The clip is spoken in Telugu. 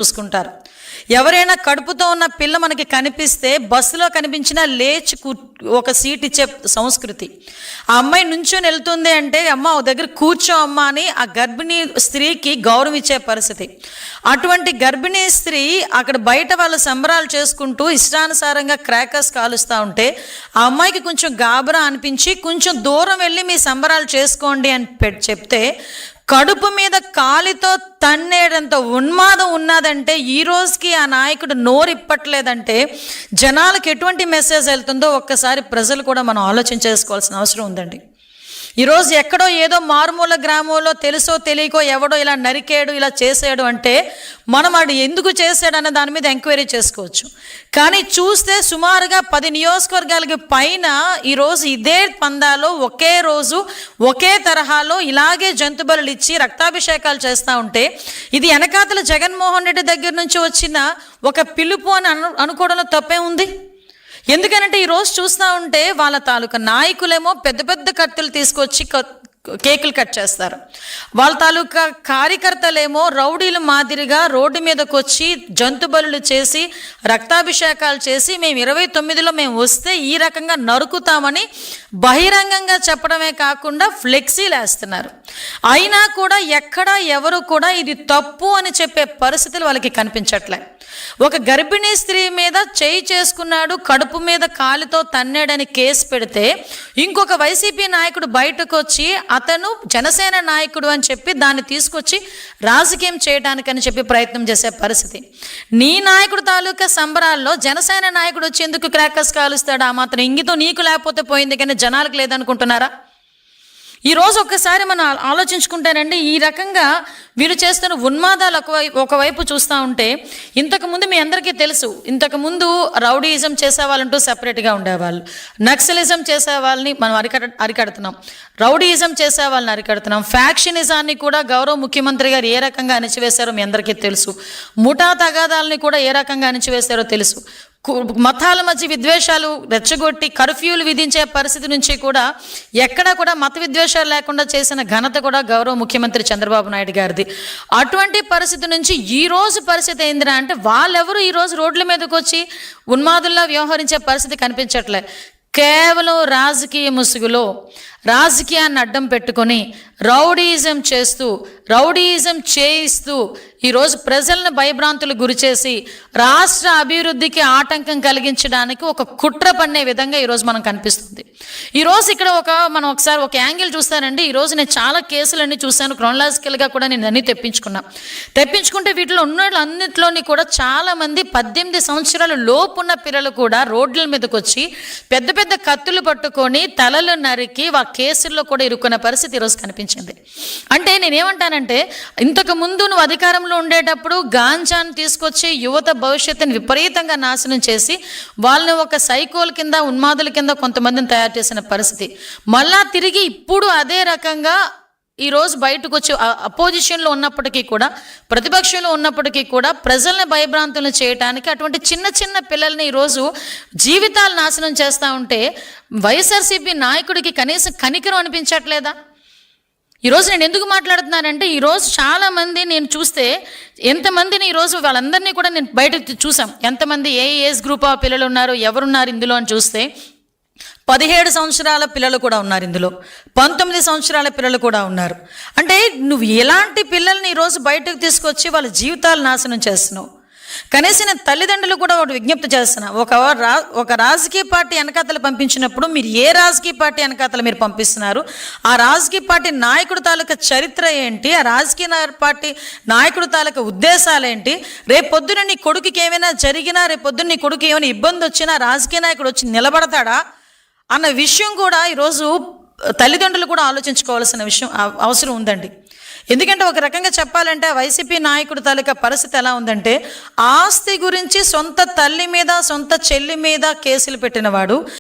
చూసుకుంటారు. ఎవరైనా కడుపుతో ఉన్న పిల్ల మనకి కనిపిస్తే బస్సులో కనిపించినా లేచి ఒక సీట్ ఇచ్చే సంస్కృతి. ఆ అమ్మాయి నుంచొని వెళ్తుంది అంటే అమ్మ ఓ దగ్గర కూర్చో అమ్మ అని ఆ గర్భిణీ స్త్రీకి గౌరవం ఇచ్చే పరిస్థితి. అటువంటి గర్భిణీ స్త్రీ అక్కడ బయట వాళ్ళు సంబరాలు చేసుకుంటూ ఇష్టానుసారంగా క్రాకర్స్ కాలుస్తూ ఉంటే ఆ అమ్మాయికి కొంచెం గాబరా అనిపించి కొంచెం దూరం వెళ్ళి మీ సంబరాలు చేసుకోండి అని చెప్తే కడుపు మీద కాలితో తన్నేడంత ఉన్మాదం ఉన్నదంటే ఈ రోజుకి ఆ నాయకుడు నోరిప్పట్లేదంటే జనాలకు ఎటువంటి మెసేజ్ వెళ్తుందో ఒక్కసారి ప్రజలు కూడా మనం ఆలోచించేసుకోవాల్సిన అవసరం ఉందండి. ఈరోజు ఎక్కడో ఏదో మారుమూల గ్రామంలో తెలుసో తెలియకో ఎవడో ఇలా నరికాడు ఇలా చేసాడు అంటే మనం వాడు ఎందుకు చేశాడు అన్న దాని మీద ఎంక్వైరీ చేసుకోవచ్చు. కానీ చూస్తే సుమారుగా 10 నియోజకవర్గాలకి పైన ఈరోజు ఇదే పందాలో ఒకే రోజు ఒకే తరహాలో ఇలాగే జంతు బలులు ఇచ్చి రక్తాభిషేకాలు చేస్తూ ఉంటే ఇది వెనకాతల జగన్మోహన్ రెడ్డి దగ్గర నుంచి వచ్చిన ఒక పిలుపు అని అనుకోవడంలో తప్పే ఉంది. ఎందుకనంటే ఈరోజు చూస్తూ ఉంటే వాళ్ళ తాలూకా నాయకులేమో పెద్ద పెద్ద కత్తులు తీసుకొచ్చి కేకులు కట్ చేస్తారు. వాళ్ళ తాలూకా కార్యకర్తలేమో రౌడీలు మాదిరిగా రోడ్డు మీదకి వచ్చి జంతు బలులు చేసి రక్తాభిషేకాలు చేసి మేము 29లో మేము వస్తే ఈ రకంగా నరుకుతామని బహిరంగంగా చెప్పడమే కాకుండా ఫ్లెక్సీలు వేస్తున్నారు. అయినా కూడా ఎక్కడా ఎవరు కూడా ఇది తప్పు అని చెప్పే పరిస్థితులు వాళ్ళకి కనిపించట్లే. ఒక గర్భిణీ స్త్రీ మీద చేయి చేసుకున్నాడు, కడుపు మీద కాలితో తన్నాడని కేసు పెడితే ఇంకొక వైసీపీ నాయకుడు బయటకు వచ్చి అతను జనసేన నాయకుడు అని చెప్పి దాన్ని తీసుకొచ్చి రాజకీయం చేయడానికని చెప్పి ప్రయత్నం చేసే పరిస్థితి. నీ నాయకుడు తాలూకా సంబరాల్లో జనసేన నాయకుడు వచ్చి ఎందుకు క్రాకర్స్ కాలుస్తాడు? ఆ మాత్రం ఇంగితో నీకు లేకపోతే పోయింది కానీ జనాలకు లేదనుకుంటున్నారా? ఈరోజు ఒక్కసారి మనం ఆలోచించుకుంటేనండి ఈ రకంగా వీళ్ళు చేస్తున్న ఉన్మాదాలు ఒకవైపు చూస్తూ ఉంటే ఇంతకుముందు మీ అందరికీ తెలుసు, ఇంతకుముందు రౌడీయిజం చేసేవాళ్ళంటూ సపరేట్గా ఉండేవాళ్ళు, నక్సలిజం చేసే వాళ్ళని మనం అరికడుతున్నాం, రౌడీయిజం చేసే వాళ్ళని అరికడుతున్నాం, ఫ్యాక్షనిజాన్ని కూడా గౌరవ ముఖ్యమంత్రి గారు ఏ రకంగా అణిచివేశారో మీ అందరికీ తెలుసు, ముఠా తగాదాలని కూడా ఏ రకంగా అణిచివేశారో తెలుసు, మతాల మధ్య విద్వేషాలు రెచ్చగొట్టి కర్ఫ్యూలు విధించే పరిస్థితి నుంచి కూడా ఎక్కడా కూడా మత విద్వేషాలు లేకుండా చేసిన ఘనత కూడా గౌరవ ముఖ్యమంత్రి చంద్రబాబు నాయుడు గారిది. అటువంటి పరిస్థితి నుంచి ఈ రోజు పరిస్థితి ఏందిరా అంటే వాళ్ళెవరు ఈరోజు రోడ్ల మీదకి వచ్చి ఉన్మాదుల్లా వ్యవహరించే పరిస్థితి కనిపించట్లే. కేవలం రాజకీయ ముసుగులో రాజకీయాన్ని అడ్డం పెట్టుకొని రౌడీయిజం చేస్తూ రౌడీయిజం చేయిస్తూ ఈరోజు ప్రజలను భయభ్రాంతులు గురిచేసి రాష్ట్ర అభివృద్ధికి ఆటంకం కలిగించడానికి ఒక కుట్ర పన్నే విధంగా ఈరోజు మనం కనిపిస్తుంది. ఈరోజు ఇక్కడ మనం ఒకసారి ఒక యాంగిల్ చూస్తానండి. ఈరోజు నేను చాలా కేసులన్నీ చూశాను, క్రోనలాజికల్గా కూడా నేను అన్నీ తెప్పించుకుంటే వీటిలో ఉన్న అన్నింటిలోని కూడా చాలామంది 18 సంవత్సరాల లోపున్న పిల్లలు కూడా రోడ్ల మీదకి వచ్చి పెద్ద పెద్ద కత్తులు పట్టుకొని తలలు నరికి కేసుల్లో కూడా ఇరుక్కున్న పరిస్థితి ఈరోజు కనిపించింది. అంటే నేనేమంటానంటే ఇంతకు ముందు నువ్వు అధికారంలో ఉండేటప్పుడు గాంజాను తీసుకొచ్చి యువత భవిష్యత్తుని విపరీతంగా నాశనం చేసి వాళ్ళని ఒక సైకోల కింద ఉన్మాదుల కింద కొంతమందిని తయారు చేసిన పరిస్థితి, మళ్ళా తిరిగి ఇప్పుడు అదే రకంగా ఈరోజు బయటకు వచ్చి అపోజిషన్లో ఉన్నప్పటికీ కూడా ప్రతిపక్షంలో ఉన్నప్పటికీ కూడా ప్రజల్ని భయభ్రాంతులను చేయడానికి అటువంటి చిన్న చిన్న పిల్లల్ని ఈరోజు జీవితాలు నాశనం చేస్తూ ఉంటే వైఎస్ఆర్సీపీ నాయకుడికి కనీసం కనికరం అనిపించట్లేదా? ఈరోజు నేను ఎందుకు మాట్లాడుతున్నానంటే ఈరోజు చాలామంది నేను చూస్తే ఎంతమందిని ఈరోజు వాళ్ళందరినీ కూడా నేను బయట చూసాం, ఎంతమంది ఏ ఏజ్ గ్రూప్ ఆఫ్ పిల్లలు ఉన్నారు, ఎవరున్నారు ఇందులో అని చూస్తే 17 సంవత్సరాల పిల్లలు కూడా ఉన్నారు, ఇందులో 19 సంవత్సరాల పిల్లలు కూడా ఉన్నారు. అంటే నువ్వు ఎలాంటి పిల్లల్ని ఈరోజు బయటకు తీసుకొచ్చి వాళ్ళ జీవితాలు నాశనం చేస్తున్నావు? కనీసం నేను తల్లిదండ్రులు కూడా ఒకటి విజ్ఞప్తి చేస్తున్నా, ఒక రాజకీయ పార్టీ వెనకాతలు పంపించినప్పుడు మీరు ఏ రాజకీయ పార్టీ వెనకాతలు మీరు పంపిస్తున్నారు, ఆ రాజకీయ పార్టీ నాయకుడు తాలూకా చరిత్ర ఏంటి, ఆ రాజకీయ పార్టీ నాయకుడు తాలూకా ఉద్దేశాలు ఏంటి, రేపొద్దున నీ కొడుకుకి ఏమైనా జరిగినా రేపొద్దున నీ కొడుకు ఏమైనా ఇబ్బంది వచ్చినా రాజకీయ నాయకుడు వచ్చి నిలబడతాడా అన్న విషయం కూడా ఈరోజు తల్లిదండ్రులు కూడా ఆలోచించుకోవాల్సిన అవసరం ఉందండి. ఎందుకంటే ఒక రకంగా చెప్పాలంటే వైసీపీ నాయకుడు తాలూకా పరిస్థితి ఎలా ఉందంటే ఆస్తి గురించి సొంత తల్లి మీద సొంత చెల్లి మీద కేసులు పెట్టినవాడు,